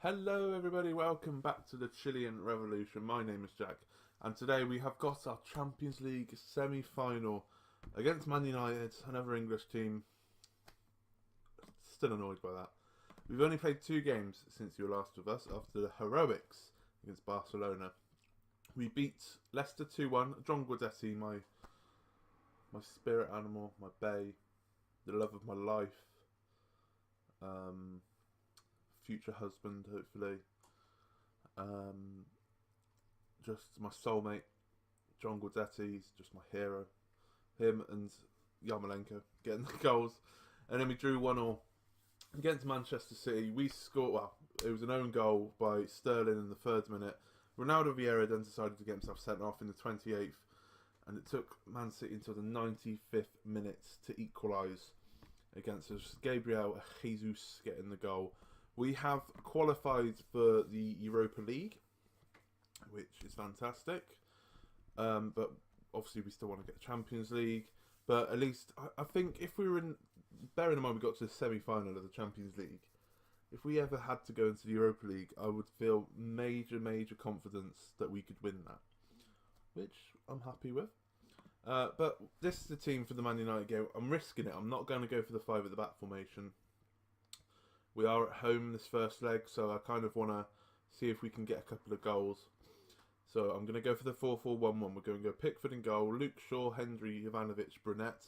Hello everybody, welcome back to the Chilean Revolution. My name is Jack, and today we have got our Champions League semi-final against Man United, another English team. Still annoyed by that. We've only played 2 games since you were last with us after the heroics against Barcelona. We beat Leicester 2-1. John Guidetti, my spirit animal, my bae, the love of my life. Future husband, hopefully. Just my soulmate, John Guidetti. He's just my hero. Him and Yarmolenko getting the goals, and then we drew 1-1 against Manchester City. We scored. Well, it was an own goal by Sterling in the 3rd minute. Ronaldo Vieira then decided to get himself sent off in the 28th, and it took Man City until the 95th minute to equalise against us. Gabriel Jesus getting the goal. We have qualified for the Europa League, which is fantastic. But obviously we still want to get the Champions League. But at least, I think if we were in... Bearing in mind we got to the semi-final of the Champions League. If we ever had to go into the Europa League, I would feel major confidence that we could win that. Which I'm happy with. But this is the team for the Man United game. I'm risking it. I'm not going to go for the 5 at the back formation. We are at home this first leg, so I kind of want to see if we can get a couple of goals. So I'm going to go for the 4-4-1-1. We're going to go Pickford in goal, Luke Shaw, Hendry, Ivanovic, Brunette,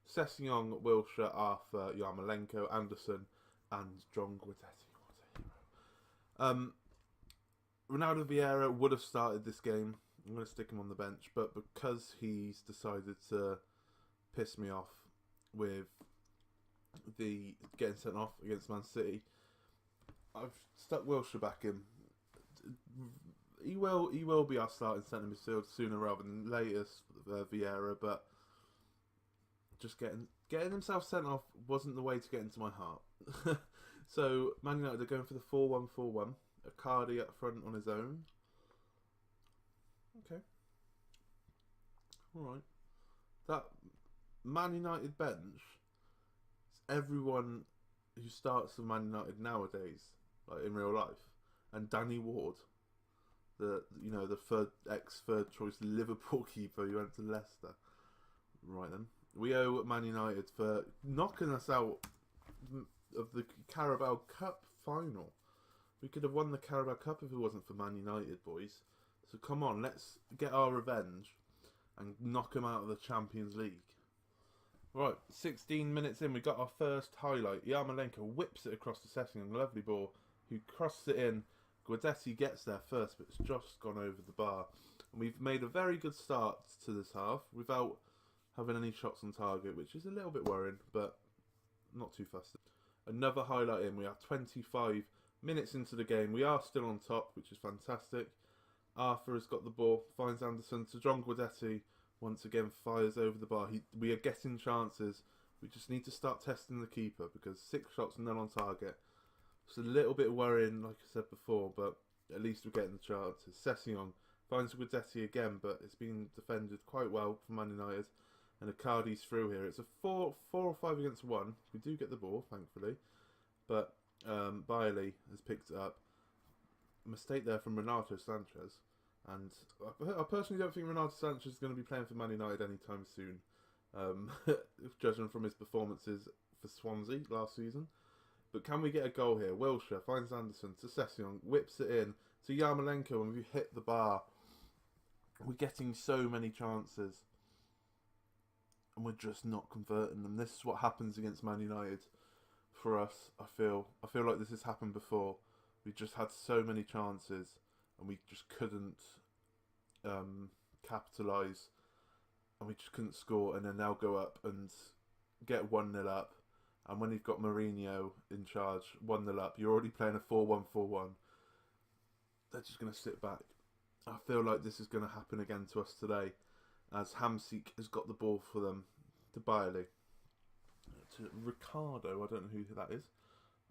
Sessegnon, Wilshere, Arthur, Yarmolenko, Anderson, and John Guidetti. What a hero. Ronaldo Vieira would have started this game. I'm going to stick him on the bench, but because he's decided to piss me off with the getting sent off against Man City, I've stuck Wilshere back in. He will be our starting centre midfield sooner rather than later, Vieira, but just getting himself sent off wasn't the way to get into my heart. So Man United are going for the 4-1-4-1. Icardi up front on his own. Okay. Alright. That Man United bench, everyone who starts for Man United nowadays, like in real life, and Danny Ward, the third choice Liverpool keeper who went to Leicester. Right then, we owe Man United for knocking us out of the Carabao Cup final. We could have won the Carabao Cup if it wasn't for Man United, boys. So come on, let's get our revenge and knock them out of the Champions League. Right, 16 minutes in, we got our first highlight. Yarmolenko whips it across the Sessegnon, lovely ball, who crosses it in. Guidetti gets there first, but it's just gone over the bar. And we've made a very good start to this half without having any shots on target, which is a little bit worrying, but not too fussed. Another highlight in, we are 25 minutes into the game. We are still on top, which is fantastic. Arthur has got the ball, finds Anderson to John Guidetti. Once again, fires over the bar. We are getting chances. We just need to start testing the keeper because 6 shots, none on target. It's a little bit worrying, like I said before, but at least we're getting the chances. Sessegnon finds Guidetti again, but it's been defended quite well for Man United. And Icardi's through here. It's a 4 or 5 against 1. We do get the ball, thankfully. But Bailey has picked it up. A mistake there from Renato Sanchez. And I personally don't think Renato Sanchez is going to be playing for Man United anytime soon, judging from his performances for Swansea last season. But can we get a goal here? Wilshere finds Anderson to Sessegnon, whips it in to Yarmolenko, and we hit the bar. We're getting so many chances, and we're just not converting them. This is what happens against Man United for us. I feel like this has happened before. We just had so many chances, and we just couldn't capitalise, and we just couldn't score, and then they'll go up and get 1-0 up, and when you've got Mourinho in charge, 1-0 up, you're already playing a 4-1-4-1, they're just going to sit back. I feel like this is going to happen again to us today, as Hamsik has got the ball for them, to Bailey, to Ricardo, I don't know who that is,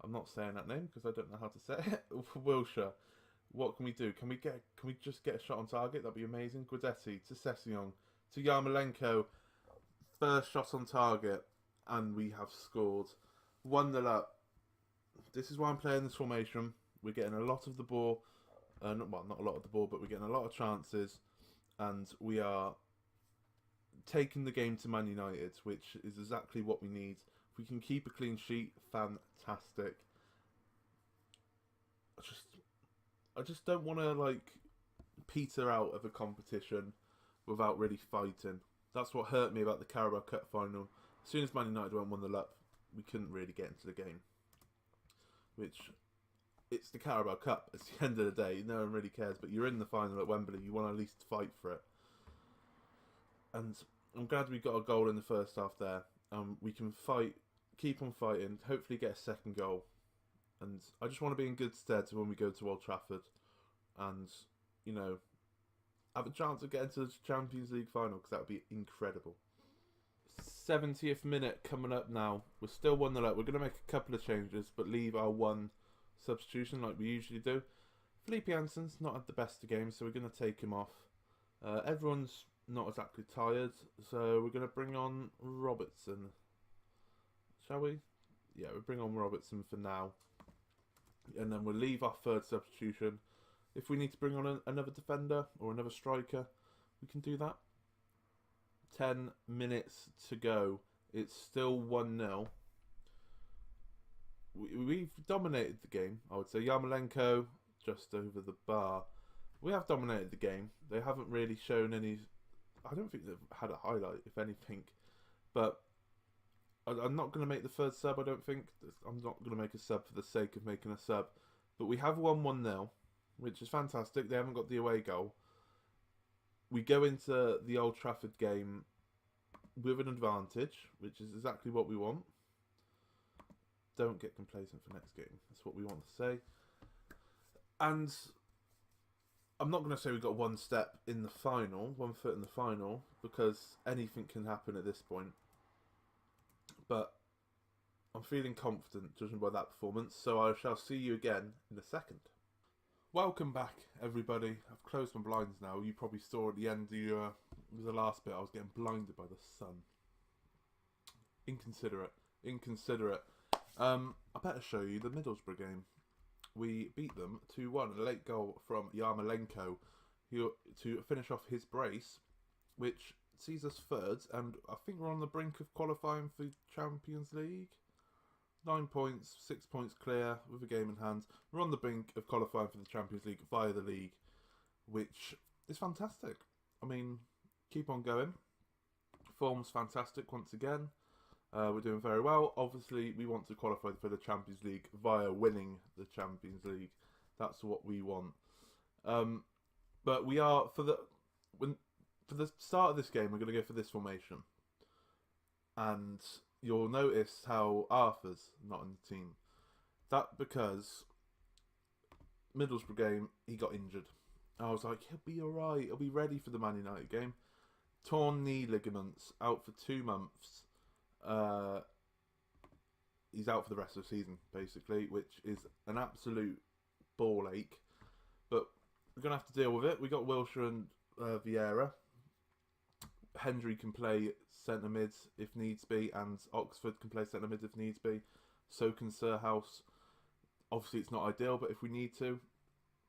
I'm not saying that name because I don't know how to say it, Wilshere. What can we do? Can we just get a shot on target? That'd be amazing. Guidetti to Sessegnon to Yarmolenko. First shot on target, and we have scored. 1-0 up. This is why I'm playing this formation. We're getting a lot of the ball, not a lot of the ball, but we're getting a lot of chances, and we are taking the game to Man United, which is exactly what we need. If we can keep a clean sheet, fantastic. I just don't want to like peter out of a competition without really fighting. That's what hurt me about the Carabao Cup final. As soon as Man United went 1-0 up, we couldn't really get into the game. Which, it's the Carabao Cup. It's the end of the day. No one really cares. But you're in the final at Wembley. You want to at least fight for it. And I'm glad we got a goal in the first half there. We can fight, keep on fighting, hopefully get a second goal. And I just want to be in good stead when we go to Old Trafford. And, you know, have a chance of getting to the Champions League final, because that would be incredible. 70th minute coming up now. We're still 1-0 up. We're going to make a couple of changes, but leave our one substitution like we usually do. Felipe Jansen's not had the best of games, so we're going to take him off. Everyone's not exactly tired, so we're going to bring on Robertson. Shall we? Yeah, we'll bring on Robertson for now. And then we'll leave our third substitution. If we need to bring on another defender or another striker, we can do that. 10 minutes to go. It's still 1-0. We've dominated the game, I would say. Yarmolenko just over the bar. We have dominated the game. They haven't really shown any... I don't think they've had a highlight, if anything. But I'm not going to make the third sub, I don't think. I'm not going to make a sub for the sake of making a sub. But we have won 1-0, which is fantastic. They haven't got the away goal. We go into the Old Trafford game with an advantage, which is exactly what we want. Don't get complacent for next game. That's what we want to say. And I'm not going to say we got one step in the final, 1 foot in the final, because anything can happen at this point. But I'm feeling confident, judging by that performance, so I shall see you again in a second. Welcome back, everybody. I've closed my blinds now. You probably saw at the end of the last bit, I was getting blinded by the sun. Inconsiderate. I better show you the Middlesbrough game. We beat them 2-1. A late goal from Yarmolenko to finish off his brace, which sees us third, and I think we're on the brink of qualifying for Champions League. 9 points, 6 points clear with a game in hand. We're on the brink of qualifying for the Champions League via the league, which is fantastic. I mean, keep on going. Form's fantastic once again. We're doing very well. Obviously, we want to qualify for the Champions League via winning the Champions League. That's what we want. But we are, for the start of this game, we're going to go for this formation. And you'll notice how Arthur's not in the team. That because Middlesbrough game, he got injured. I was like, he'll be alright. He'll be ready for the Man United game. Torn knee ligaments, out for 2 months. He's out for the rest of the season, basically, which is an absolute ball ache. But we're going to have to deal with it. We got Wilshere and Vieira. Hendry can play centre mid if needs be, and Oxford can play centre mid if needs be. So can Sirhouse. Obviously, it's not ideal, but if we need to,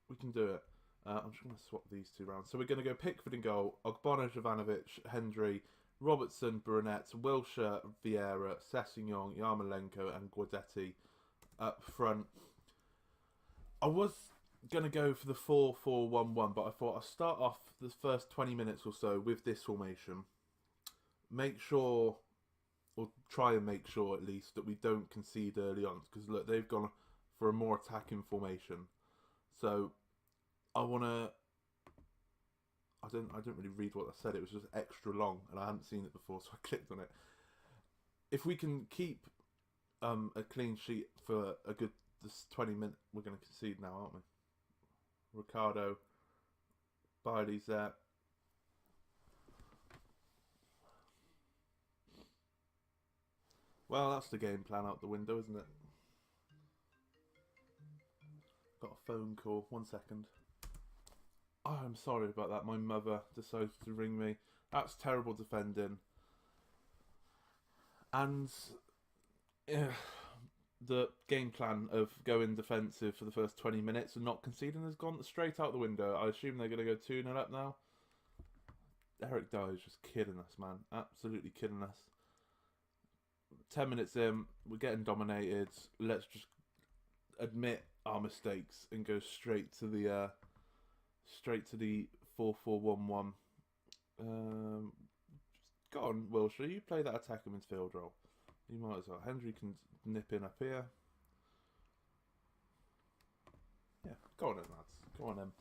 we can do it. I'm just going to swap these two around. So we're going to go Pickford in goal, Ogbonna, Jovanovic, Hendry, Robertson, Burnett, Wilshere, Vieira, Sessegnon, Yarmolenko, and Guidetti up front. I was going to go for the 4-4-1-1, but I thought I'll start off the first 20 minutes or so with this formation. Make sure, or try and make sure at least, that we don't concede early on. Because look, they've gone for a more attacking formation. So I want to... I didn't really read what I said. It was just extra long, and I hadn't seen it before, so I clicked on it. If we can keep a clean sheet for a good 20 minutes, we're going to concede now, aren't we? Ricardo, Bailey's there. Well, that's the game plan out the window, isn't it? Got a phone call. 1 second. Oh, I'm sorry about that. My mother decided to ring me. That's terrible defending. And the game plan of going defensive for the first 20 minutes and not conceding has gone straight out the window. I assume they're going to go 2-0 up now. Eric Dyer is just kidding us, man. Absolutely kidding us. 10 minutes in, we're getting dominated. Let's just admit our mistakes and go straight to the 4-4-1-1. Go on, Wilshere. You play that attacking midfield role. You might as well. Hendry can nip in up here. Yeah, go on then, lads. Go on then.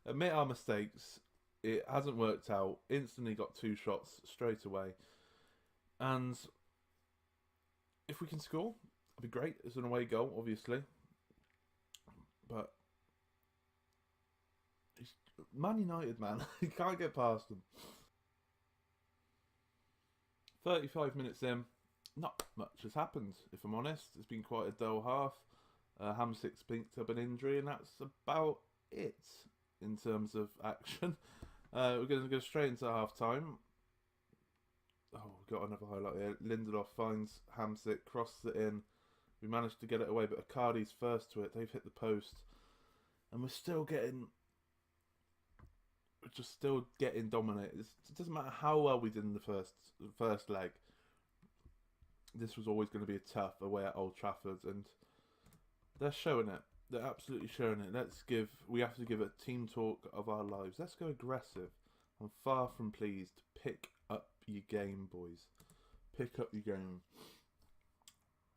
Admit our mistakes. It hasn't worked out. Instantly got 2 shots straight away. And if we can score, it'd be great. It's an away goal, obviously. But Man United, man. You can't get past them. 35 minutes in. Not much has happened, if I'm honest. It's been quite a dull half. Hamsik's picked up an injury, and that's about it in terms of action. We're going to go straight into half time. Oh, we've got another highlight here. Lindelof finds Hamsik, crosses it in. We managed to get it away, but Icardi's first to it. They've hit the post. And we're just still getting dominated. It doesn't matter how well we did in the first leg. This was always going to be a tough away at Old Trafford, and they're showing it. They're absolutely showing it. We have to give it team talk of our lives. Let's go aggressive. I'm far from pleased. Pick up your game, boys. Pick up your game.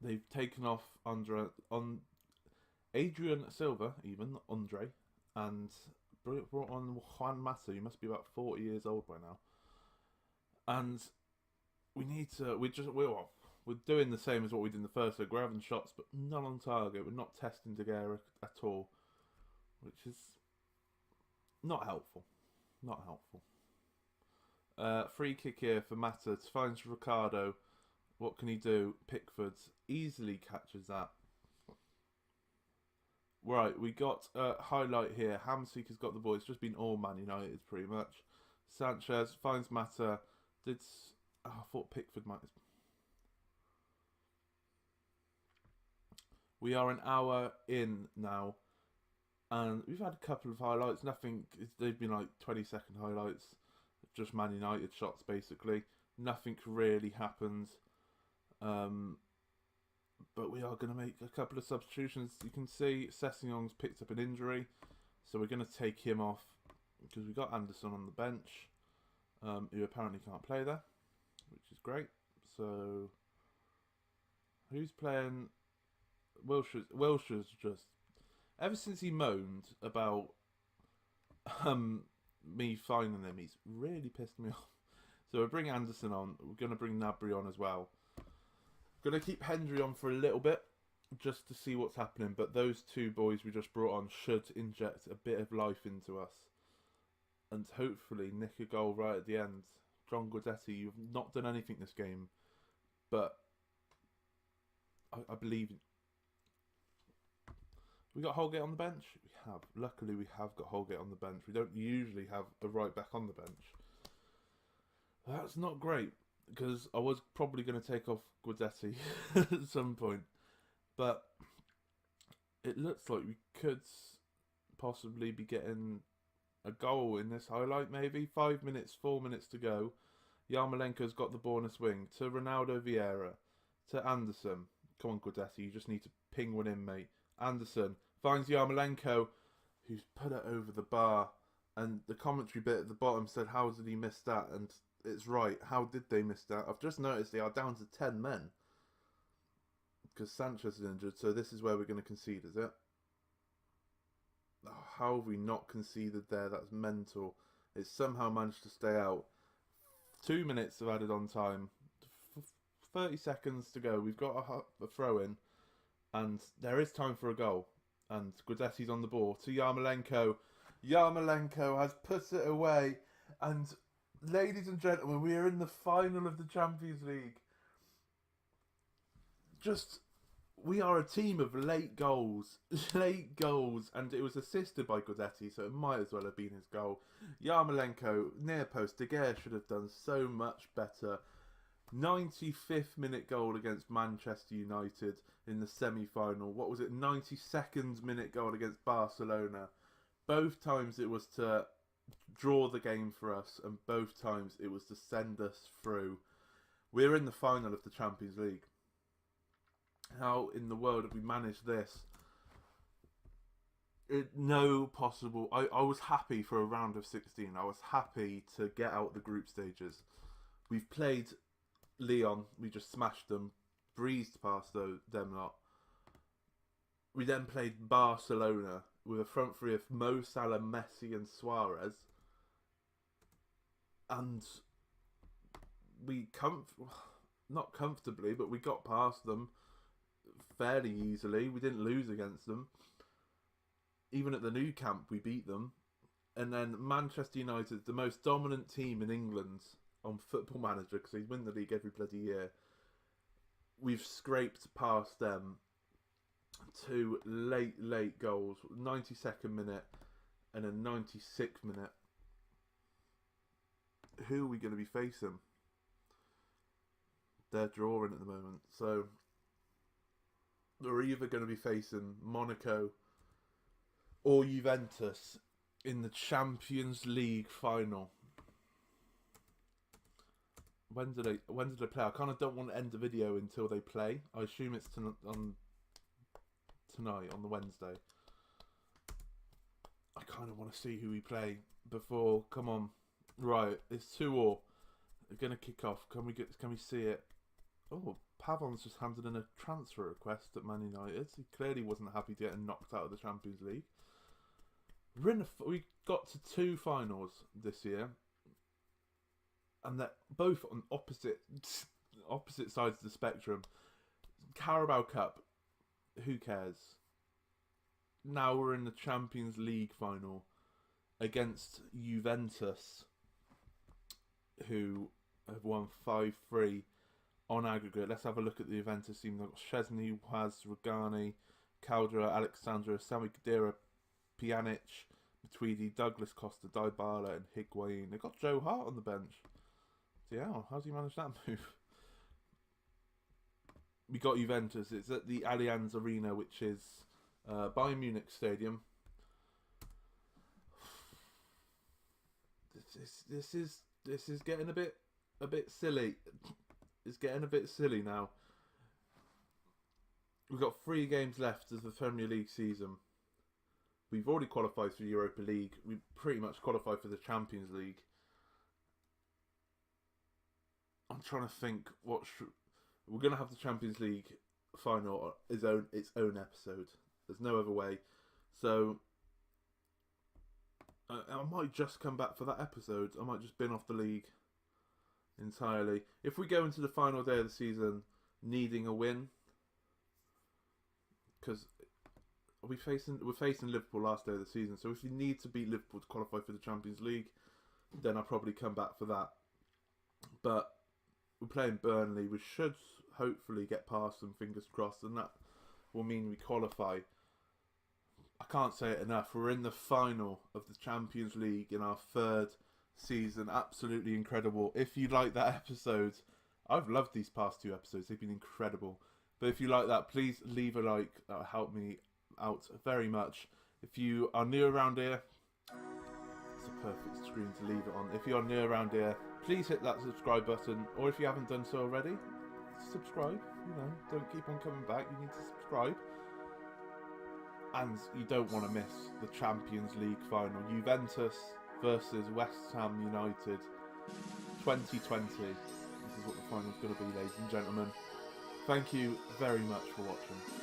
They've taken off on Adrian Silva, even Andre, and brought on Juan Mata. He must be about 40 years old by now. And we need to. We're doing the same as what we did in the first leg. We're having shots, but not on target. We're not testing De Gea at all, which is not helpful. Not helpful. Free kick here for Mata. Finds Ricardo. What can he do? Pickford easily catches that. Right, we got a highlight here. Hamsik has got the ball. It's just been all Man United pretty much. Sanchez finds Mata. I thought Pickford might. We are an hour in now, and we've had a couple of highlights. They've been like 20-second highlights. Just Man United shots, basically. Nothing really happened. But we are going to make a couple of substitutions. You can see Sessegnon's picked up an injury, so we're going to take him off because we've got Anderson on the bench, who apparently can't play there, which is great. So, who's playing? Wilshere's just, ever since he moaned about me finding him, he's really pissed me off. So we'll bring Anderson on. We're going to bring Gnabry on as well. Going to keep Hendry on for a little bit just to see what's happening. But those two boys we just brought on should inject a bit of life into us. And hopefully nick a goal right at the end. John Guidetti, you've not done anything this game. But I believe in. We got Holgate on the bench? We have. Luckily, we have got Holgate on the bench. We don't usually have a right back on the bench. That's not great, because I was probably going to take off Guidetti at some point. But it looks like we could possibly be getting a goal in this highlight, maybe. 4 minutes to go. Yarmolenko's got the ball on a swing to Ronaldo Vieira, to Anderson. Come on, Guidetti, you just need to ping one in, mate. Anderson finds Yarmolenko, who's put it over the bar, and the commentary bit at the bottom said, how did he miss that? And it's right, how did they miss that? I've just noticed they are down to 10 men, because Sanchez is injured, so this is where we're going to concede, is it? Oh, how have we not conceded there? That's mental. It's somehow managed to stay out. 2 minutes of added on time, 30 seconds to go. We've got a throw in. And there is time for a goal. And Guidetti's on the ball to Yarmolenko. Yarmolenko has put it away. And ladies and gentlemen, we are in the final of the Champions League. We are a team of late goals. Late goals. And it was assisted by Guidetti, so it might as well have been his goal. Yarmolenko, near post. De Gea should have done so much better. 95th minute goal against Manchester United in the semi-final. What was it? 92nd minute goal against Barcelona. Both times it was to draw the game for us, and both times it was to send us through. We're in the final of the Champions League. How in the world have we managed this? No possible. I was happy for a round of 16. I was happy to get out the group stages. We've played Leon. We just smashed them, breezed past them lot. We then played Barcelona with a front three of Mo Salah, Messi and Suarez. And we not comfortably, but we got past them fairly easily. We didn't lose against them. Even at the new camp, we beat them. And then Manchester United, the most dominant team in England on Football Manager, because they win the league every bloody year. We've scraped past them. 2 late goals, 92nd minute and a 96th minute. Who are we going to be facing? They're drawing at the moment, so we're either going to be facing Monaco or Juventus in the Champions League final. When do they play? I kind of don't want to end the video until they play. I assume it's tonight, on the Wednesday. I kind of want to see who we play before. Come on, right? It's 2-2. They're gonna kick off. Can we see it? Oh, Pavon's just handed in a transfer request at Man United. He clearly wasn't happy to get knocked out of the Champions League. We got to 2 finals this year, and they're both on opposite sides of the spectrum. Carabao Cup, who cares? Now we're in the Champions League final against Juventus, who have won 5-3 on aggregate. Let's have a look at the Juventus team. They've got Szczesny, Waz, Rugani, Caldera, Alexandra, Sami Khedira, Pjanic, Matuidi, Douglas Costa, Dybala and Higuain. They've got Joe Hart on the bench. So yeah, how's he managed that move? We got Juventus. It's at the Allianz Arena, which is Bayern Munich Stadium. This is getting a bit silly. It's getting a bit silly now. We've got 3 games left of the Premier League season. We've already qualified for the Europa League. We pretty much qualified for the Champions League. I'm trying to think we're going to have the Champions League final its own episode. There's no other way. So I might just come back for that episode. I might just bin off the league entirely. If we go into the final day of the season needing a win, because we're facing Liverpool last day of the season, so if you need to beat Liverpool to qualify for the Champions League, then I'll probably come back for that. But we're playing Burnley. We should hopefully get past them, fingers crossed, and that will mean we qualify. I can't say it enough. We're in the final of the Champions League in our 3rd season. Absolutely incredible. If you like that episode, I've loved these past 2 episodes. They've been incredible. But if you like that, please leave a like. That'll help me out very much. If you are new around here, it's a perfect screen to leave it on. If you are new around here, please hit that subscribe button, or if you haven't done so already, subscribe. You know, don't keep on coming back. You need to subscribe. And you don't want to miss the Champions League final. Juventus versus West Ham United 2020. This is what the final's going to be, ladies and gentlemen. Thank you very much for watching.